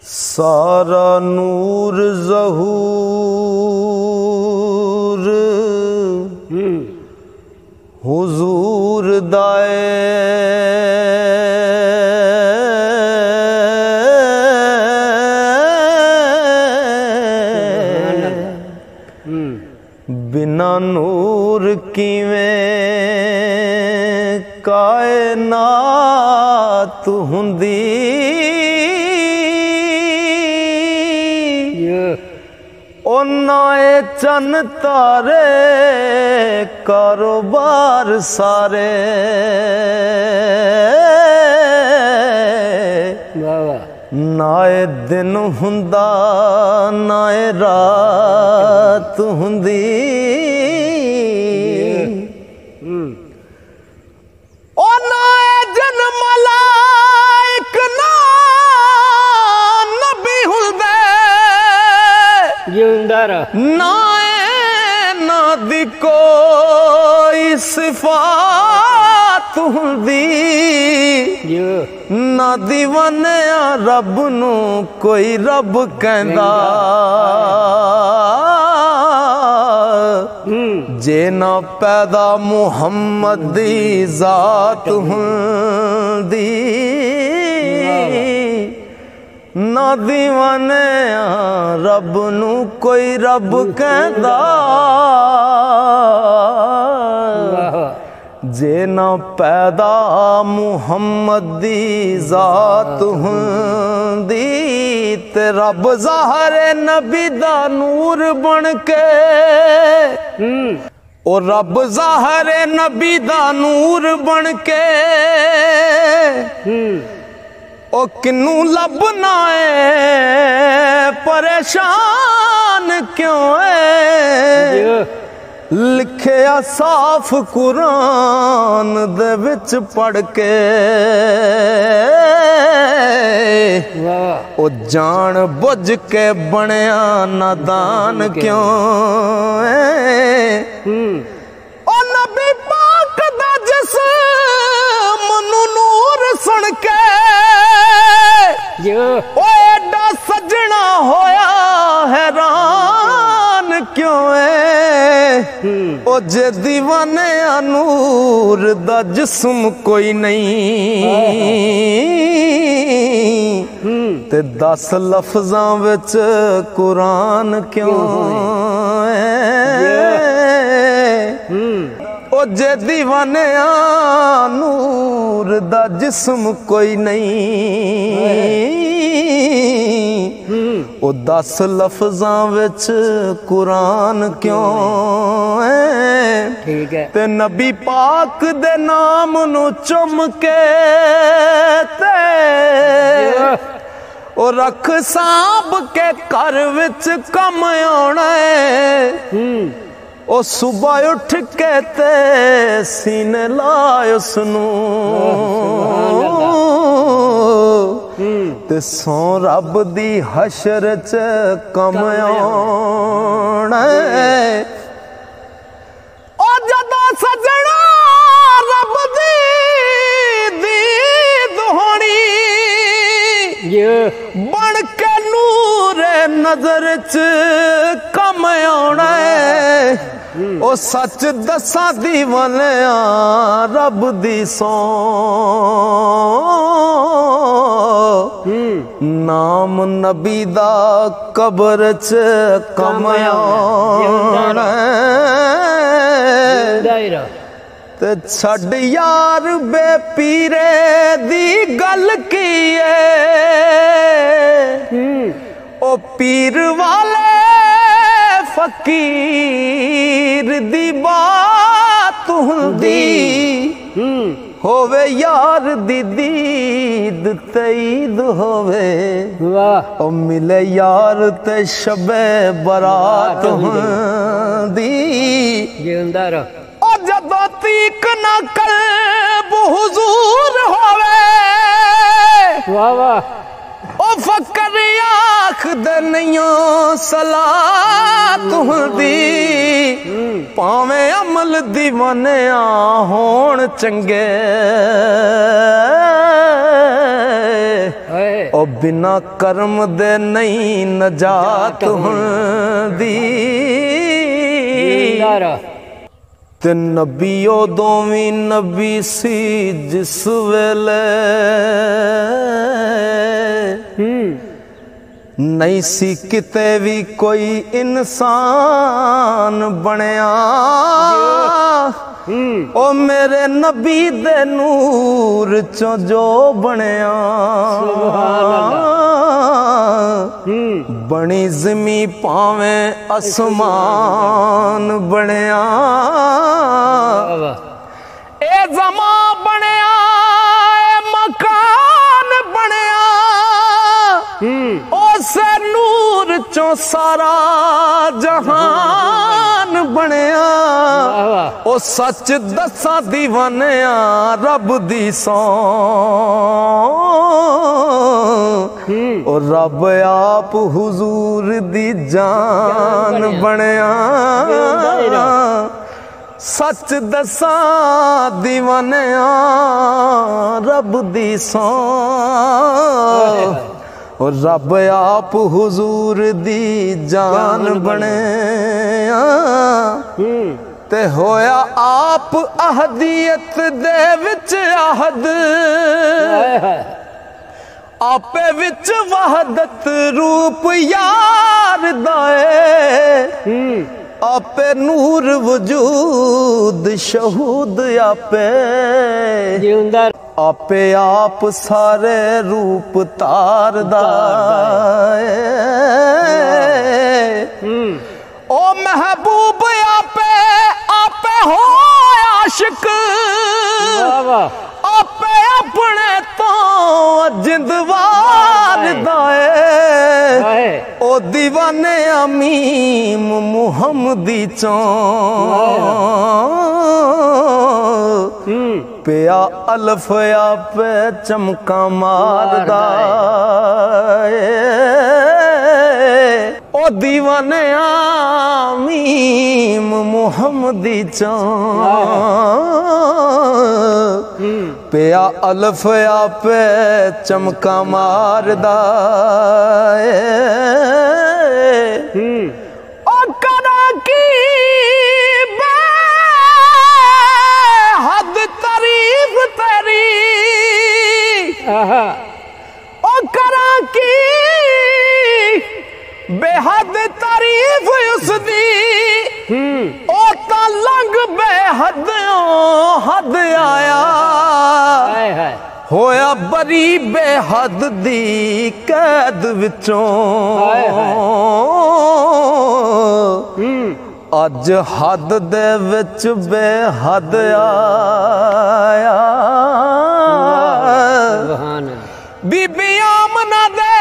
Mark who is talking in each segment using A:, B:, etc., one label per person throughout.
A: सारा नूर ज़हूर हुजूर दाए बिना नूर किवें कायनात हुंदी ओ नाए चन तारे कारोबार सारे नाए दिन हुंदा नाए रात हुंदी ओ नाए जन मलाइक ना नबी हुंदे नाए ना दी कोई सिफात हुंदी ना दीवानिया रब नू कोई रब कहंदा जे ना पैदा मुहम्मद दी जात हुंदी ना दीवाने रब नू कोई रब कहंदा जे ना पैदा मुहम्मद दी जात हुंदी ते रब ज़ाहर नबी दा नूर बन के ओ रब ज़ाहर नबी दा नूर बन के ओ किन्नू लभना है परेशान क्यों है लिखिया साफ कुरान दे विच पढ़ के ओ जान बुझ के बनया नादान क्यों है ओ नबी पाक दा जिस्म नू नूर सुन के ओ एडा सजना होया हैरान क्यों है ओ जे दीवाने नूर दा जिस्म कोई नहीं ते 10 लफ्जां विच कुरान क्यों है ओ जे दीवाने नूर दा जिस्म कोई नहीं ओ 10 लफ्जां विच कुरान क्यों है ठीक है ते नबी पाक दे नाम नू चुम के ते ओ रख सांभ के घर विच कम आउणा है ओ सुबह उठ के ते सीने लाए उसनू ते सौ रब दी हशर च कम आउणा है ओ जदों सजना रब दी दीद होनी बन के नूर नजर च कम आउणा है ओ सच दसा दीवानिया रब दी सौ नाम नबी दा कब्र च कम आउणा ते छड़ यार बे पीरे दी गल की है ओ पीर वाले फकीर दी बात हुंदी होवे यार दी दीद ते ईद होवे ओ मिले यार ते शबे बरात हुंदी ओ जदों तीक ना कल्ब हुजूर होवे वाह वाह ओ फकर आख दे नैयो सलात हुंदी पावे अमल दीवानिया होण चंगे ओ बिना कर्म दे नहीं नजात हुंदी ते नबी उदों भी नबी सी जिस वेले नहीं सी किते भी कोई इंसान बनया ओ मेरे नबी दे नूर चो जो बनया बनी ज़मी पावे आसमान बनया ए ज़मा बनया ए मकान बनया उसे नूर चो सारा जहान बनया ओ सच दसा दीवानिया रब दी सौ ओ रब आप हुजूर दी जान बनया सच दसा दीवानिया रब दी सौ और रब आप हुजूर दी जान बने ते होया आप अहदियत दे विच आहद आपे विच वहदत रूप यार दाए आपे नूर वजूद शहूद आपे आपे आप सारे रूप तारदा ओ महबूब आपे आपे हो आशिक आपे अपने तो जिंदवार दाए ओ दीवाने अमीम मुहम्मदी चो पिया अल्फ आपे चमका मारदा ओ दीवाने आमीम मुहम्मदी चो पिया अल्फ आपे चमका मारदा ओ करा की हद तारीफ तेरी ओ करा की बेहद तारीफ उसदी ओ ता लंघ बेहद हद आया होया बरी बेहद दी कैद विचों अज हद दे विच बेहद आया बीबी आमना दे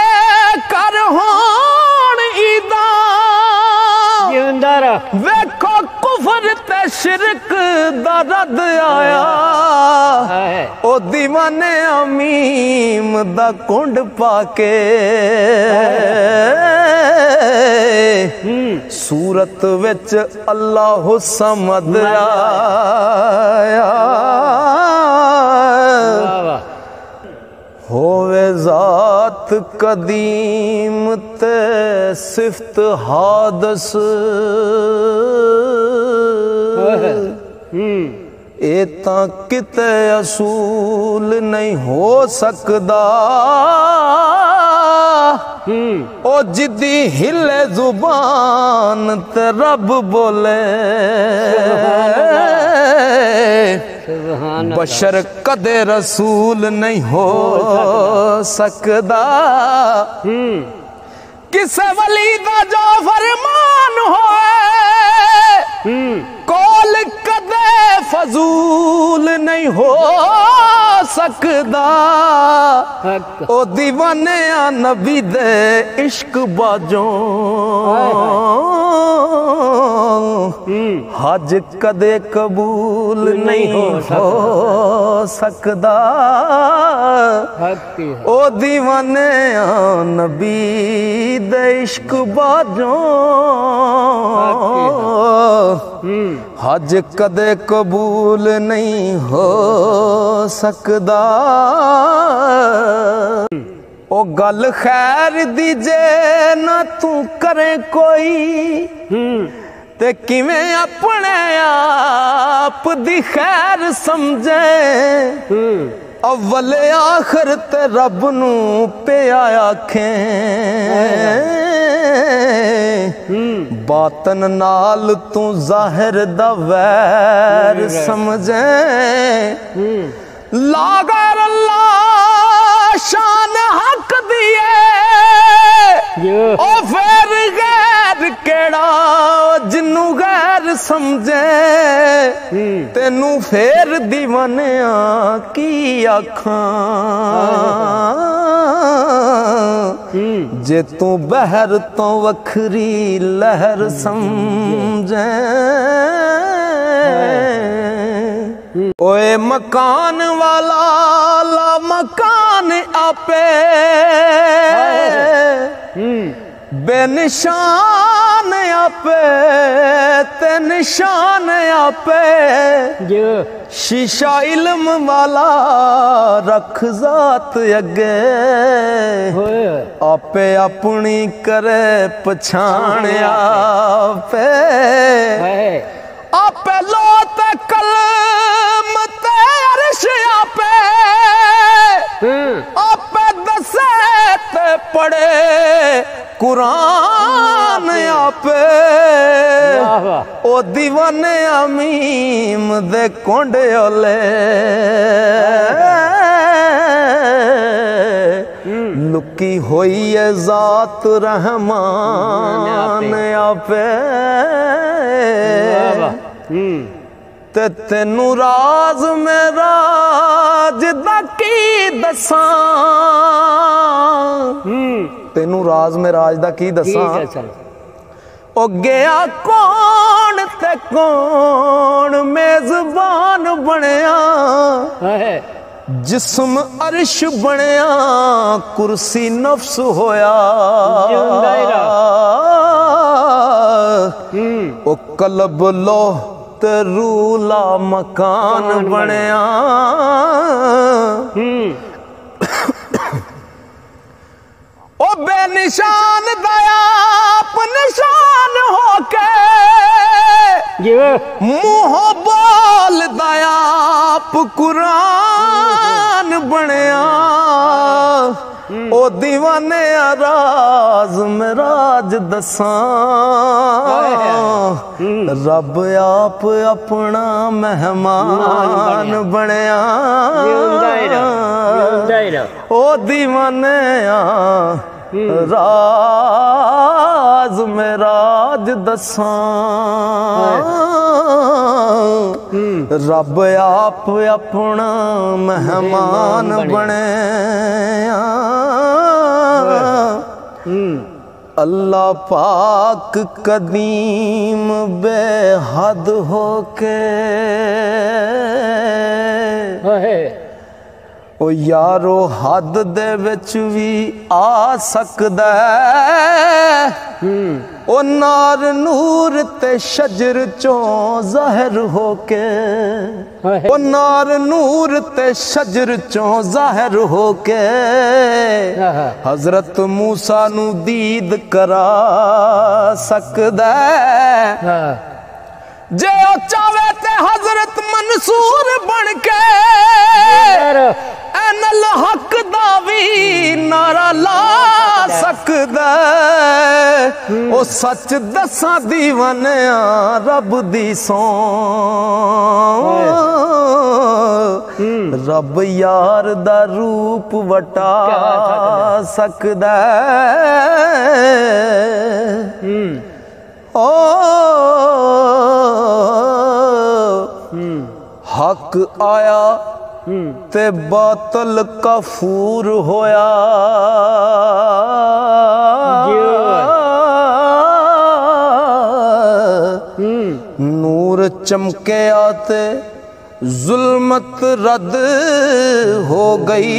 A: कर होण ईदा वेखो कुफर ते शिरक दा रद आया ओ दीवाने अमीम दा कुंड पाके सूरत विच अल्लाह समद आया होवे जात कदीम ते सिफ्त हादस ए तां किते असूल नहीं हो सकदा ओ जिद्दी हिले जुबान ते रब बोले बशर कदे रसूल नहीं हो सकदा किसे वली दा जो फरमान होए कौल कदे फजूल नहीं हो सकदा ओ दीवाने नबी दे इश्क बाजों हज कदे कबूल नहीं हो सकदा ओ दीवाने नबी दे इश्क बाजों हज कदे कबूल नहीं हो सकदा। ओ गल खैर दी जे ना तू करे कोई ते किवें अपने आप दी खैर समझे अव्वल आखिर ते रब नू पिया आखें बातन नाल तू जाहिर दा वैर समझे लागर अल्लाह शान हक दिए ओ फिर गैर केड़ा जिन्नू गैर समझे तेनू फिर दीवानिया की आखां जे तू बहर तो वखरी लहर समझे ओए मकान वाला ला मकान आपे बेनिशान आपे ते निशान आपे शीशा इल्म वाला रख जात अगे आपे अपनी करे पछाण आपे आपे लोत कलम ते अर्श आपे आपे दसे ते पढ़े कुरान आपे ओ दीवाने अमीम दे कोंडे ओले लुकी होई है जात रहमान आपे ते तेनू राज में राज दा की दसां तेनू राज में राज दा की दसां ओ गया कौन ते कौन मेजबान बनया जिस्म अर्श बनया कुर्सी नफ्स होया ओ कलब लो ते रूला मकान बनया ओ बेनिशान दया निशान होके मुंह बोल दया कुरान बनया ओ दीवाने राज में राज दसां रब आप अपना मेहमान बनया ओ दीवाने राज में राज दसां रब आप अपना मेहमान बनया अल्लाह पाक कदीम बेहद होके ओ यारो हद दे विच भी आ सकदा ओ नार नूर ते शजर चों ज़ाहिर होके ओ नार नूर ते शजर चों ज़ाहिर होके हजरत मूसा नू दीद करा सकदा जे ओ चावे ते हजरत मंसूर बन के एनल हक दा भी नारा ला सकदा ओ सच दसा दीवानिया रब दी सौ रब यार दा रूप वटा सकदा ओ हक आया ते बातल कफूर होया नूर चमके आते जुल्मत रद्द हो गई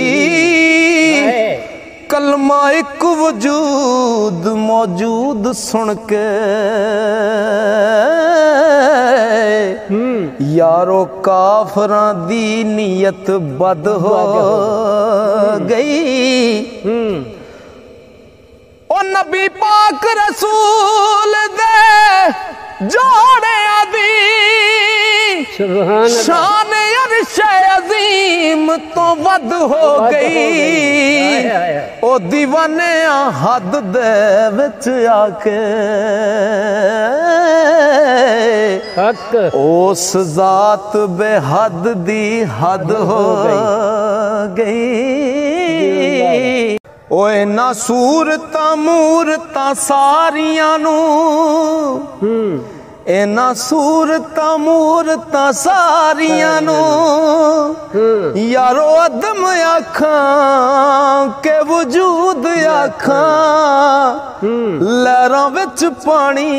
A: कलमा एक वजूद मौजूद सुन के यारो काफरां दी नीयत बद हो गई। ओ नबी पाक रसूल दे जोड़े आदि शान अर्श अजीम तो वध हो गई। ओ दीवाने हद दे विच आके उस जात बेहद दी हद हो गई। ओए ना सूरतां मूरतां सारियां नू इना सूरतां मूरतां सारियां नू यारो अदम आखां के वजूद आखां। लहरां विच पानी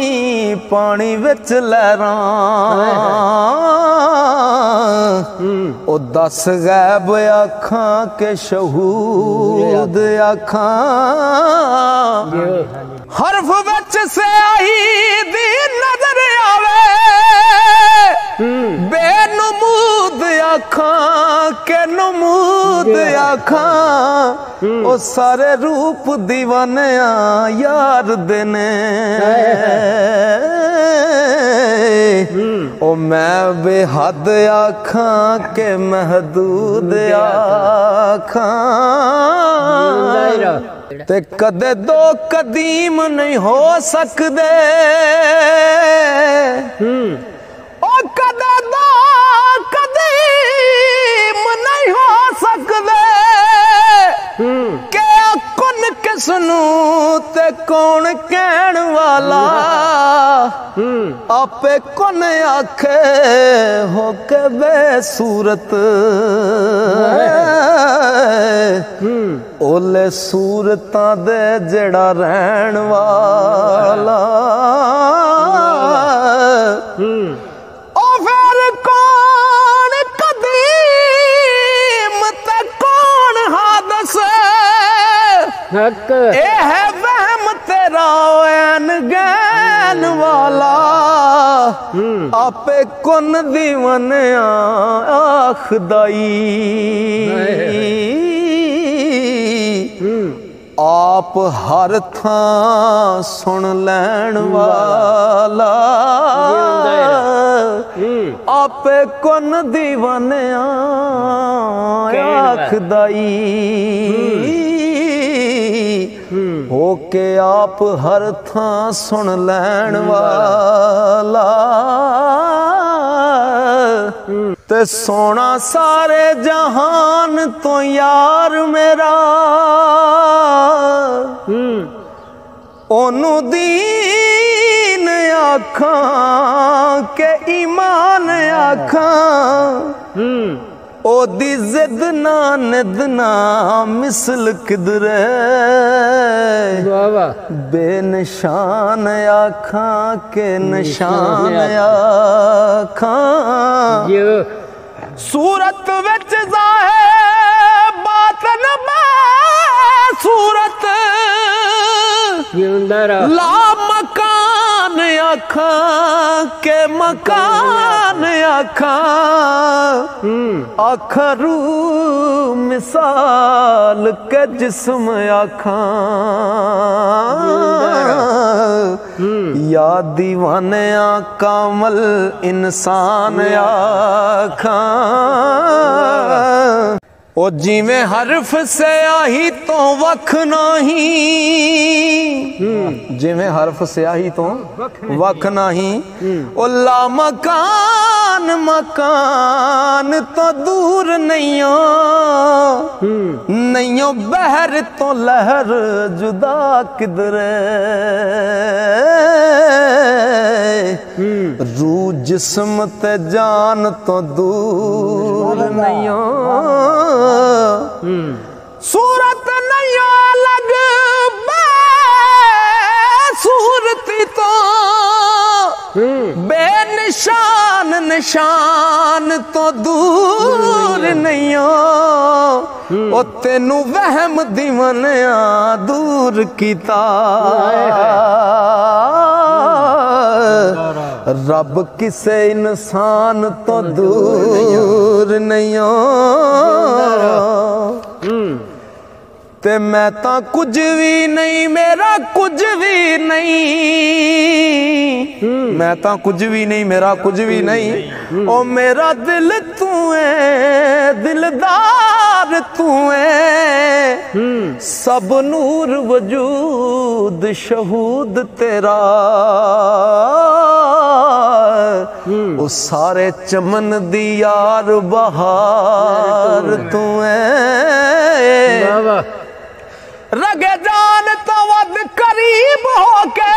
A: पानी विच लहरां ओ दस गैब आखां के शहूद आखां। हरफ विच स्याही दी नजर आवे बेनमूद आखां के नमूद आखां। ओ सारे रूप दीवाने यार देने ओ मैं बेहद आखां के महदूद आखां। ते कदे दो कदीम नहीं हो सकदे ओ कदे दो कदीम नहीं हो सकदे के कुन किसनू ते कौन कहण वाला। आपे कुन आखे हो के बेसूरत ओले सूरतां दे जड़ा रहन वाला। ओ फिर कौन कदीम ते कौन हादस ए है वहम तेरा ऐन गैन वाला। आपे कुन दीवाने आखदाई आप हर थां सुन लैन वाला। आपे कुन दीवाने आखदाई होके आप हर थां सुन लैन वाला। ते सोना सारे जहान तो यार मेरा ओनू दीन आखां के ईमान आखां। ओ दी जिद ना निद ना मिसल किधरे बेनिशान आखां के निशान आखां। सूरत विच ज़ाहिर बातन सूरत ला मकान आखां के मकान आखां। आखरू मिसाल के जिस्म आखां। या दीवाने कामल इंसान आखां। ओ जिवें हरफ से आही तो वख नहीं जिवें हरफ से आही तो वख नहीं। ओ ला मकान मकान तो दूर नहीं बहर तो लहर जुदा किधरे। रू जिस्म ते जान तो दूर नहीं सूरत नहीं अलग सूरती तो बेनिशान निशान तो दूर नहीं ओ तेनू वहम दीवानिया दूर कीता। रब किसे इंसान तो दूर नहीं हो ते मैं तां कुछ भी नहीं, मेरा कुछ भी नहीं, मैं तां कुछ भी नहीं, मेरा कुछ भी नहीं। ओ मेरा दिल तू है, दिलदार तू है, सब नूर वजूद शहूद तेरा। ओ सारे चमन दी यार बहार तू है। रगे जान तो वद करीब होके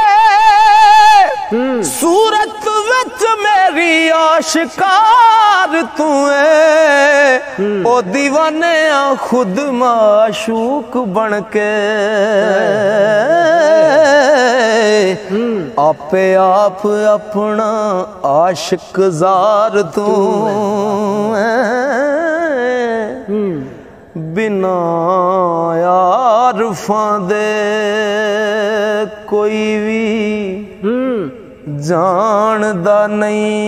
A: सूरत विच मेरी आशिकार तू है। ओ दीवाने खुद माशूक बन के आपे आप अपना आशिक जार तू है। बिना यारफां दे कोई भी जानदा नहीं,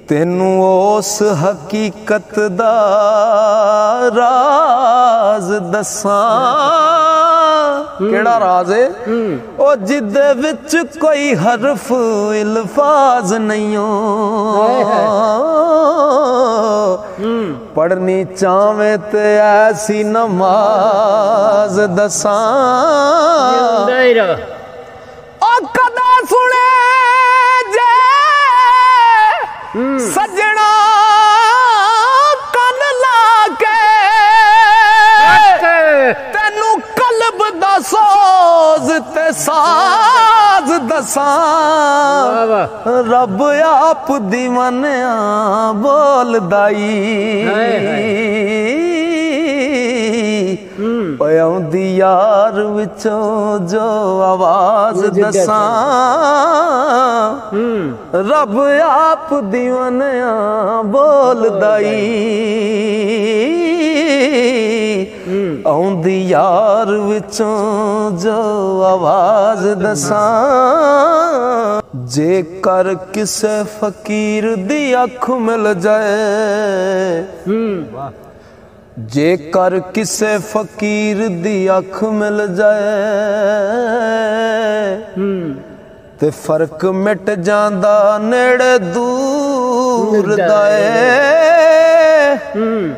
A: तेनू उस हकीकत दा राज दसां। केड़ा राज है? ओ जिदे विच कोई हरफ इल्फाज नहीं हो। पढ़नी चावे ते ऐसी नमाज दसां। ओ कदा सुने जे सजना कन ला के तेनू कल्ब दा सोज ते साज दसां। रब आप दीवानिया बोलदाई आउंदी यार विचों जो आवाज दसां। रब आप दीवानिया बोलदाई आउंदी यार विचों जो आवाज दसां। जे कर किसे फकीर दी अख मिल जाए, जे कर किसे फकीर दी अख मिल जाए ते फर्क मिट जांदा नेड़े दूर दा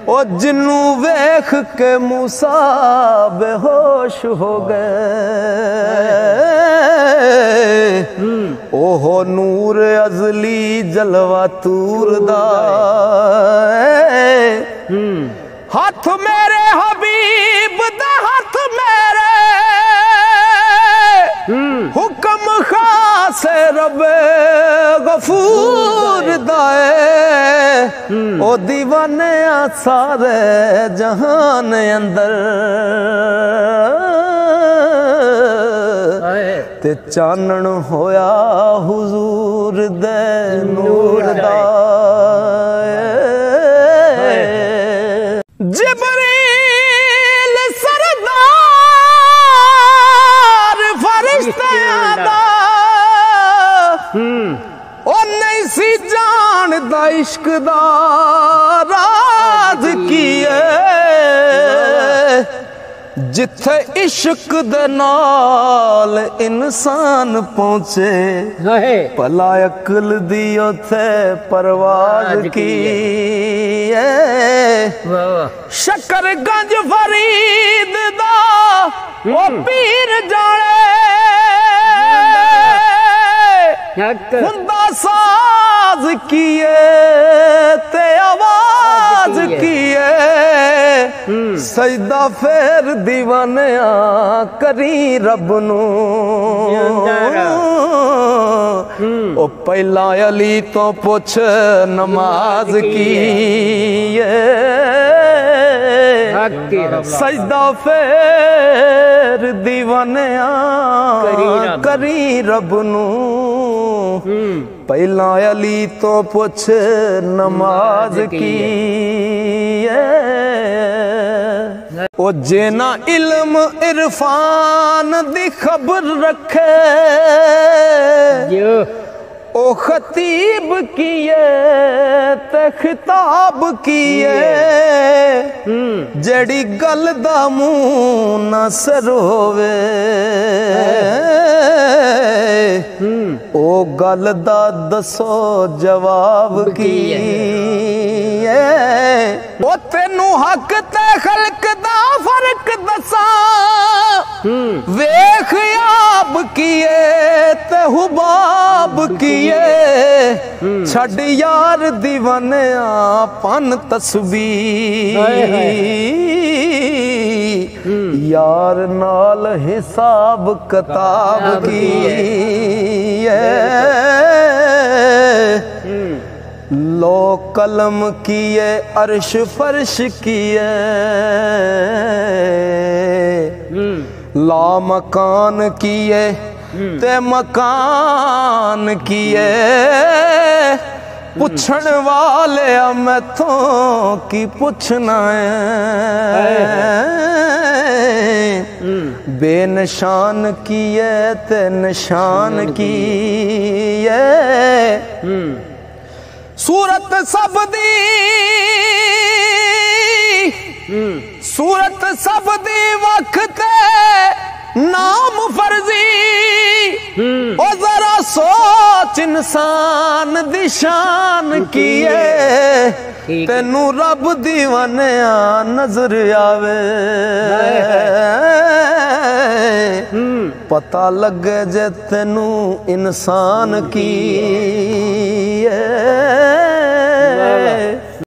A: ओ जिन्नू वेख के मूसा बेहोश हो गए। ओहो नूर अजली जलवा तूर दा हाथ मेरे हबीब दा हाथ मेरे हुक्म खास रबे गफूर दाए। ओ दीवाने सारे जहान अंदर ते चानन होया हुजूर दे नूर दा। जिब्रील सरदार फरिश्तियां दा ओ नहीं सी जानदा इश्क दा राज कीए। जिथे इश्क दे नाल इंसान पहुंचे भला अकल दी उथे परवाज की। शकरगंज फरीद दा ओ पीर जाने हुंदा साज किए ते आवाज किए। सजदा फेर दीवानिया करी रब नू ओ पहला अली तो पुछ नमाज की। सजदा फेर दीवानिया करी रब नू पहला अली तो पुछ नमाज की। ओ जेना इल्म इरफान दी खबर रखे ओ खतीब किए ते खिताब किए जड़ी गल दा मुंह ना सरोवे ओ गल दा दसो जवाब किए ओ तेनू हक ते खल्क दा फर्क दसा वेख याब किए ते हुबाब किए छड़ यार दीवाने आपन तस्बीर यार नाल हिसाब किताब किए लो कलम किए अर्श फर्श किए ला मकान किए ते मकान किए पुछण वाले मैथों की पुछना है बेनिशान किए ते निशान किए सूरत सब दी सूरत सब दी वक्त नाम फर्जी ओ जरा सोच इंसान दी शान किए तेनू रब दीवाने नजर आवे पता लगे जे तेनू इंसान की